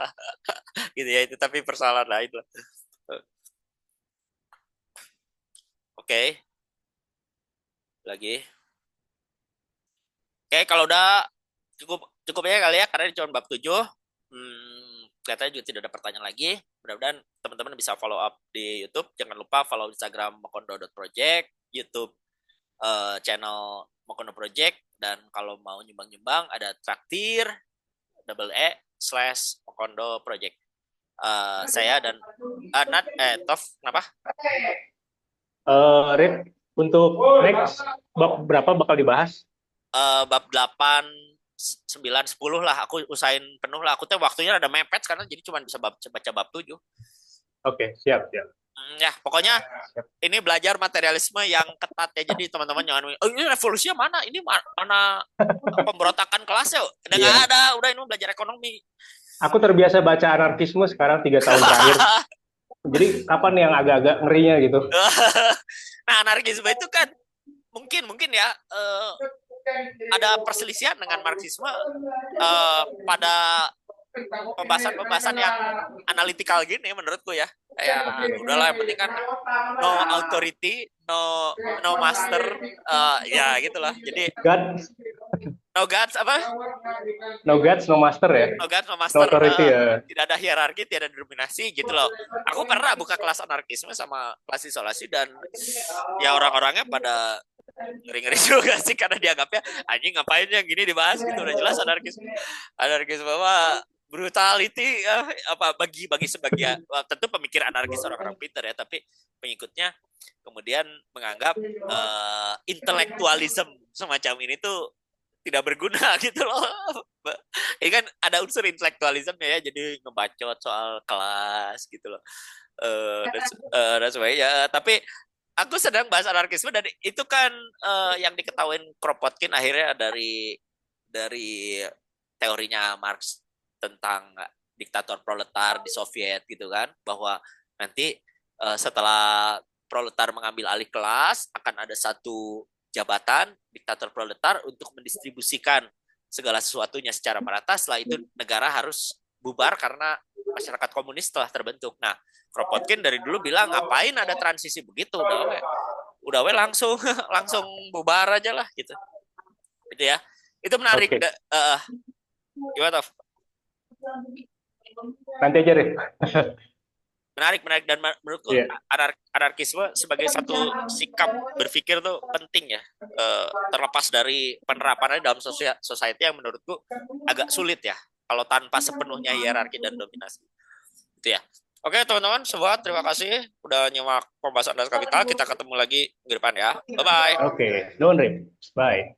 Gitu ya, itu tapi persoalan lah itu. Oke, lagi. Oke, kalau udah cukup cukup ya kali ya karena ini cuma bab 7. Kelihatannya juga tidak ada pertanyaan lagi. Mudah-mudahan teman-teman bisa follow up di YouTube. Jangan lupa follow Instagram mokondo.project, YouTube channel Mokondo Project, dan kalau mau nyumbang-nyumbang ada traktir /Mokondo Project. Saya dan Nat, Tof, kenapa? Rip, untuk next bab berapa bakal dibahas? Bab 8, 9, 10 lah. Aku usahain penuh lah. Aku tuh waktunya ada mepet karena jadi cuma bisa baca bab 7. Oke, siap. Ya, pokoknya ini belajar materialisme yang ketat ya. Jadi teman-teman jangan, oh ini revolusinya mana? Ini mana pemberontakan kelasnya? Udah nggak ada. Udah ini belajar ekonomi. Aku terbiasa baca anarkisme sekarang 3 tahun terakhir. Jadi kapan yang agak-agak ngerinya gitu? Nah, anarkisme itu kan mungkin ya ada perselisihan dengan Marxisme pada pembahasan-pembahasan yang analitikal gini menurutku ya. Kayak udahlah yang penting kan no authority, no master, ya gitulah. Jadi God, no gods apa? no gods, no master ya? No gods, no No master. authority ya? Tidak ada hierarki, tidak ada dominasi gitu loh. Aku pernah buka kelas anarkisme sama kelas isolasi dan ya orang-orangnya pada ngeri-ngeri juga sih karena dianggapnya anjing ngapain yang gini dibahas gitu, udah jelas anarkisme mah brutality apa bagi sebagian tentu pemikir anarkis orang-orang pintar ya, tapi pengikutnya kemudian menganggap intelektualisme semacam ini tuh tidak berguna gitu loh. Ini kan ada unsur intelektualisme ya, jadi ngebacot soal kelas gitu loh. Dan sebagainya. Tapi aku sedang bahas anarkisme dan itu kan yang diketahuin Kropotkin akhirnya dari teorinya Marx tentang diktator proletar di Soviet gitu kan, bahwa nanti setelah proletar mengambil alih kelas akan ada satu jabatan diktator proletar untuk mendistribusikan segala sesuatunya secara merata. Setelah itu negara harus bubar karena masyarakat komunis telah terbentuk. Nah, Kropotkin dari dulu bilang ngapain ada transisi begitu, udah we langsung langsung bubar aja lah gitu. Itu ya. Itu menarik. Oke. Gimana, Tov? Nanti aja deh. Menarik dan menurutku anarkisme sebagai satu sikap berpikir tuh penting ya, terlepas dari penerapannya dalam society yang menurutku agak sulit ya kalau tanpa sepenuhnya hierarki dan dominasi itu ya. Oke teman-teman semua, terima kasih udah nyimak pembahasan Das Kapital. Kita ketemu lagi minggu depan ya, bye bye. Oke, don't rip. Bye.